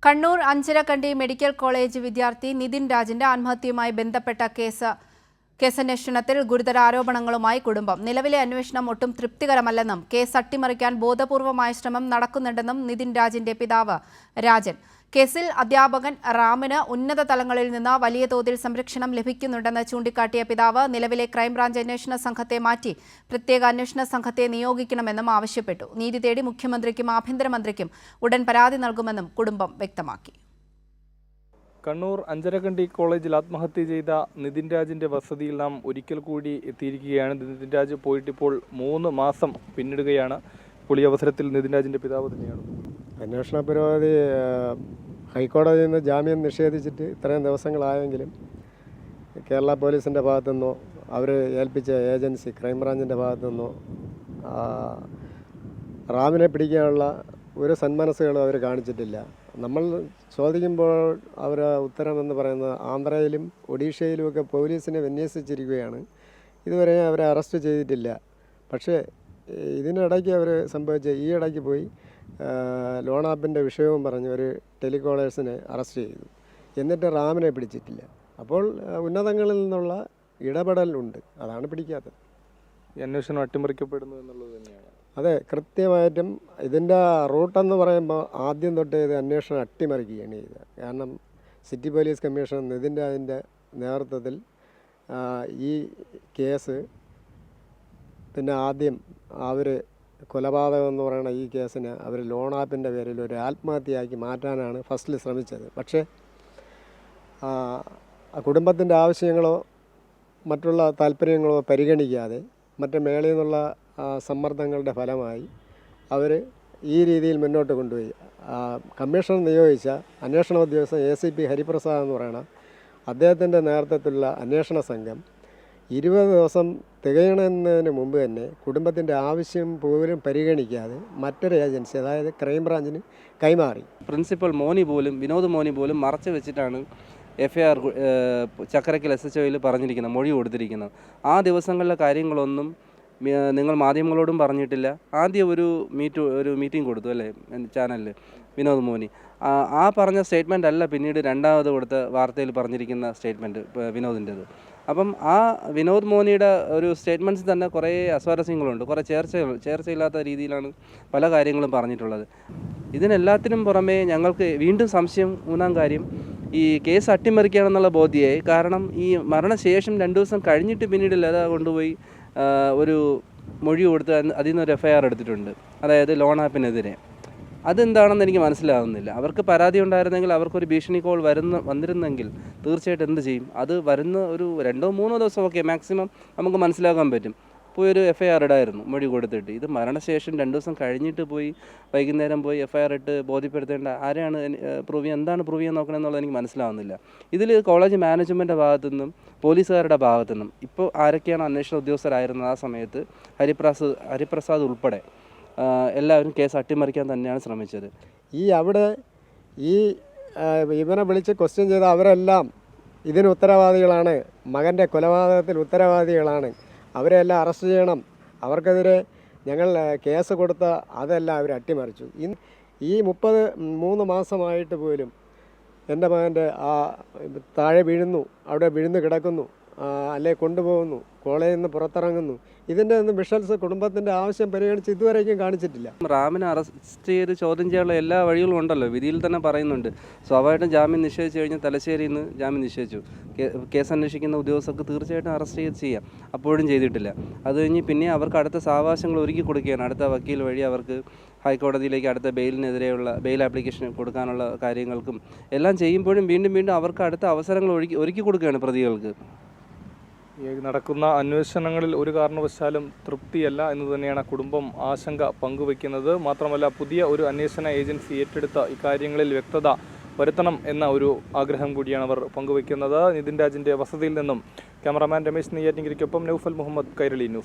Kannur Anjarakandy medical college വിദ്യാർത്ഥി നിതിൻ രാജിന്റെ ആത്മഹത്യയുമായി ബന്ധപ്പെട്ട കേസന്വേഷണത്തിൽ ഗുരുതര ആരോപണങ്ങളുമായി കുടുംബം. നിലവിലെ അന്വേഷണം ഒട്ടും തൃപ്തികരമല്ലെന്നും കേസ് അട്ടിമറിക്കാൻ ബോധപൂർവമായ ശ്രമം നടക്കുന്നുണ്ടെന്നും നിതിൻ രാജിന്റെ പിതാവ് രാജൻ. കേസിൽ അധ്യാപകൻ റാമിന് ഉന്നത തലങ്ങളിൽ നിന്ന് വലിയ തോതിൽ സംരക്ഷണം ലഭിക്കുന്നുണ്ടെന്ന് ചൂണ്ടിക്കാട്ടിയ പിതാവ് നിലവിലെ ക്രൈംബ്രാഞ്ച് അന്വേഷണ സംഘത്തെ മാറ്റി പ്രത്യേക അന്വേഷണ സംഘത്തെ നിയോഗിക്കണമെന്നും ആവശ്യപ്പെട്ടു. നീതി തേടി മുഖ്യമന്ത്രിക്കും ആഭ്യന്തരമന്ത്രിക്കും ഉടൻ പരാതി നൽകുമെന്നും കുടുംബം വ്യക്തമാക്കി. കണ്ണൂർ അഞ്ചരക്കണ്ടി കോളേജിൽ ആത്മഹത്യ ചെയ്ത നിതിൻ രാജിന്റെ വസതിയിൽ നാം ഒരിക്കൽ കൂടി എത്തിയിരിക്കുകയാണ്. നിതിൻ രാജ് പോയിട്ടിപ്പോൾ 3 മാസം പിന്നിടുകയാണ്. ഇപ്പോൾ ഈ അവസരത്തിൽ നിതിൻ രാജിന്റെ പിതാവ് തന്നെയാണ്. അന്വേഷണ പുരോഗതി ഹൈക്കോടതിയിൽ നിന്ന് ജാമ്യം നിഷേധിച്ചിട്ട് ഇത്രയും ദിവസങ്ങളായെങ്കിലും കേരള പോലീസിൻ്റെ ഭാഗത്തു നിന്നോ അവർ ഏൽപ്പിച്ച ഏജൻസി ക്രൈംബ്രാഞ്ചിൻ്റെ ഭാഗത്തു നിന്നോ റാമിനെ പിടിക്കാനുള്ള ഒരു സന്മനസ്സുകളും അവർ കാണിച്ചിട്ടില്ല. നമ്മൾ ചോദിക്കുമ്പോൾ അവർ ഉത്തരമെന്ന് പറയുന്നത് ആന്ധ്രയിലും ഒഡീഷയിലുമൊക്കെ പോലീസിനെ വിന്യസിച്ചിരിക്കുകയാണ്. ഇതുവരെ അവരെ അറസ്റ്റ് ചെയ്തിട്ടില്ല. പക്ഷേ ഇതിനിടയ്ക്ക് അവർ സംഭവിച്ച ഈ ഇടയ്ക്ക് പോയി ലോൺ ആപ്പിൻ്റെ വിഷയവും പറഞ്ഞ് ഒരു ടെലികോളേഴ്സിനെ അറസ്റ്റ് ചെയ്തു. എന്നിട്ട് റാമിനെ പിടിച്ചിട്ടില്ല. അപ്പോൾ ഉന്നതങ്ങളിൽ നിന്നുള്ള ഇടപെടലുണ്ട്, അതാണ് പിടിക്കാത്തത്. ഈ അന്വേഷണം അട്ടിമറിക്കപ്പെടുന്നു എന്നുള്ളത് തന്നെയാണ്. അതെ, കൃത്യമായിട്ടും ഇതിൻ്റെ റൂട്ടെന്ന് പറയുമ്പോൾ ആദ്യം തൊട്ട് ഇത് അന്വേഷണം അട്ടിമറിക്കുകയാണ് ചെയ്തത്. കാരണം സിറ്റി പോലീസ് കമ്മീഷണർ നിതിൻ രാജിൻ്റെ നേതൃത്വത്തിൽ ഈ കേസ് പിന്നെ ആദ്യം അവർ കൊലപാതകം എന്ന് പറയുന്ന ഈ കേസിന് അവർ ലോൺ ആപ്പിൻ്റെ പേരിൽ ഒരു ആത്മഹത്യയാക്കി മാറ്റാനാണ് ഫസ്റ്റിൽ ശ്രമിച്ചത്. പക്ഷേ കുടുംബത്തിൻ്റെ ആവശ്യങ്ങളോ മറ്റുള്ള താല്പര്യങ്ങളോ പരിഗണിക്കാതെ മറ്റു മേളിൽ നിന്നുള്ള സമ്മർദ്ദങ്ങളുടെ ഫലമായി അവർ ഈ രീതിയിൽ മുന്നോട്ട് കൊണ്ടുപോയി. കമ്മീഷണർ നിയോഗിച്ച അന്വേഷണ ഉദ്യോഗസ്ഥൻ ACP ഹരിപ്രസാദ് എന്ന് പറയുന്ന അദ്ദേഹത്തിൻ്റെ നേതൃത്വത്തിലുള്ള അന്വേഷണ സംഘം 20 ദിവസം തികയണതിന് മുമ്പ് തന്നെ കുടുംബത്തിൻ്റെ ആവശ്യം പോലും പരിഗണിക്കാതെ മറ്റൊരു ഏജൻസി, അതായത് ക്രൈംബ്രാഞ്ചിന് കൈമാറി. പ്രിൻസിപ്പൽ വിനോദ് മോനി പോലും മറച്ചു വെച്ചിട്ടാണ് FIR ചക്കരക്കൽ SHOയിൽ പറഞ്ഞിരിക്കുന്നത്, മൊഴി കൊടുത്തിരിക്കുന്നത്. ആ ദിവസങ്ങളിലെ കാര്യങ്ങളൊന്നും നിങ്ങൾ മാധ്യമങ്ങളോടും പറഞ്ഞിട്ടില്ല. ആദ്യം ഒരു മീറ്റിംഗ് കൊടുത്തു അല്ലേ ചാനലിൽ വിനോദ് മോനി. ആ പറഞ്ഞ സ്റ്റേറ്റ്മെൻ്റ് അല്ല പിന്നീട് രണ്ടാമത് കൊടുത്ത വാർത്തയിൽ പറഞ്ഞിരിക്കുന്ന സ്റ്റേറ്റ്മെൻറ്റ് വിനോദിൻ്റേത്. അപ്പം ആ വിനോദ് മോനിയുടെ ഒരു സ്റ്റേറ്റ്മെൻറ്റ്സ് തന്നെ കുറേ അസ്വാരസ്യങ്ങളുണ്ട്, കുറേ ചേർച്ചയില്ലാത്ത രീതിയിലാണ് പല കാര്യങ്ങളും പറഞ്ഞിട്ടുള്ളത്. ഇതിനെല്ലാത്തിനും പുറമേ ഞങ്ങൾക്ക് വീണ്ടും സംശയം മൂന്നാം കാര്യം ഈ കേസ് അട്ടിമറിക്കുകയാണെന്നുള്ള ബോധ്യമായി. കാരണം ഈ മരണശേഷം 2 ദിവസം കഴിഞ്ഞിട്ട് പിന്നീട് ലത കൊണ്ടുപോയി ഒരു മൊഴി കൊടുത്ത് അതിൽ നിന്നൊരു FIR എടുത്തിട്ടുണ്ട്, അതായത് ലോൺ ആപ്പിനെതിരെ. അതെന്താണെന്ന് എനിക്ക് മനസ്സിലാകുന്നില്ല. അവർക്ക് പരാതി ഉണ്ടായിരുന്നെങ്കിൽ, അവർക്കൊരു ഭീഷണി കോൾ വന്നിരുന്നെങ്കിൽ തീർച്ചയായിട്ടും എന്ത് ചെയ്യും? അത് വരുന്ന ഒരു 2-3 ദിവസമൊക്കെ മാക്സിമം നമുക്ക് മനസ്സിലാക്കാൻ പറ്റും. പോയി ഒരു FIR ഇടായിരുന്നു മൊഴി കൊടുത്തിട്ട്. ഇത് മരണശേഷം 2 ദിവസം കഴിഞ്ഞിട്ട് പോയി വൈകുന്നേരം പോയി FIR ഇട്ട് ബോധ്യപ്പെടുത്തേണ്ട ആരെയാണ് എന്താണ് പ്രൂവ് ചെയ്യാൻ നോക്കണമെന്നുള്ളത് എനിക്ക് മനസ്സിലാവുന്നില്ല. ഇതിൽ കോളേജ് മാനേജ്മെൻറ്റിൻ്റെ ഭാഗത്തു നിന്നും പോലീസുകാരുടെ ഭാഗത്തു നിന്നും ഇപ്പോൾ ആരൊക്കെയാണ് അന്വേഷണ ഉദ്യോഗസ്ഥരായിരുന്നത് ആ സമയത്ത് ഹരിപ്രസാദ് ഉൾപ്പെടെ എല്ലാവരും കേസ് അട്ടിമറിക്കാൻ തന്നെയാണ് ശ്രമിച്ചത്. ഇവനെ വിളിച്ച് ക്വസ്റ്റ്യൻ ചെയ്ത അവരെല്ലാം ഇതിന് ഉത്തരവാദികളാണ്, മകൻ്റെ കൊലപാതകത്തിൽ ഉത്തരവാദികളാണ്, അവരെല്ലാം അറസ്റ്റ് ചെയ്യണം, അവർക്കെതിരെ ഞങ്ങൾ കേസ് കൊടുത്ത അതെല്ലാം അവർ അട്ടിമറിച്ചു. ഈ 3 മാസമായിട്ട് പോലും എൻ്റെ മകൻ്റെ താഴെ വീഴുന്നു, അവിടെ വീഴുന്നു കിടക്കുന്നു, അല്ലെ കൊണ്ടുപോകുന്നു, കോളേജിൽ നിന്ന് പുറത്തിറങ്ങുന്നു. ഇതിൻ്റെ ഒന്നും വിഷ്വൽസ് കുടുംബത്തിൻ്റെ ആവശ്യം പരിഗണിച്ച് ഇതുവരേക്കും കാണിച്ചിട്ടില്ല. റാമിനെ അറസ്റ്റ് ചെയ്ത് ചോദ്യം ചെയ്യാനുള്ള എല്ലാ വഴികളും ഉണ്ടല്ലോ, വിധിയിൽ തന്നെ പറയുന്നുണ്ട്. സ്വാഭാവികമായിട്ടും ജാമ്യം നിഷേധിച്ചു കഴിഞ്ഞാൽ തലശ്ശേരിയിൽ നിന്ന് ജാമ്യം നിഷേധിച്ചു. കേസ് അന്വേഷിക്കുന്ന ഉദ്യോഗസ്ഥർക്ക് തീർച്ചയായിട്ടും അറസ്റ്റ് ചെയ്യാം. അപ്പോഴും ചെയ്തിട്ടില്ല. അത് കഴിഞ്ഞ് പിന്നെ അവർക്ക് അടുത്ത സാവകാശങ്ങൾ ഒരുക്കി കൊടുക്കുകയാണ്. അടുത്ത വക്കീൽ വഴി അവർക്ക് ഹൈക്കോടതിയിലേക്ക് അടുത്ത ബെയിലിനെതിരെയുള്ള ബെയിൽ ആപ്ലിക്കേഷൻ കൊടുക്കാനുള്ള കാര്യങ്ങൾക്കും എല്ലാം ചെയ്യുമ്പോഴും വീണ്ടും അവർക്ക് അടുത്ത അവസരങ്ങൾ ഒരുക്കി കൊടുക്കുകയാണ് പ്രതികൾക്ക്. നടക്കുന്ന അന്വേഷണങ്ങളിൽ ഒരു കാരണവശാലും തൃപ്തിയല്ല എന്ന് തന്നെയാണ് കുടുംബം ആശങ്ക പങ്കുവയ്ക്കുന്നത്. മാത്രമല്ല, പുതിയ ഒരു അന്വേഷണ ഏജൻസി ഏറ്റെടുത്ത ഇക്കാര്യങ്ങളിൽ വ്യക്തത വരുത്തണം എന്ന ഒരു ആഗ്രഹം കൂടിയാണ് അവർ പങ്കുവയ്ക്കുന്നത്. നിതിൻ രാജിന്റെ വസതിയിൽ നിന്നും ക്യാമറാമാൻ രമേശ് നെയ്യാറ്റിൻകരയ്ക്കൊപ്പം നൗഫൽ മുഹമ്മദ്, കൈരളി ന്യൂസ്.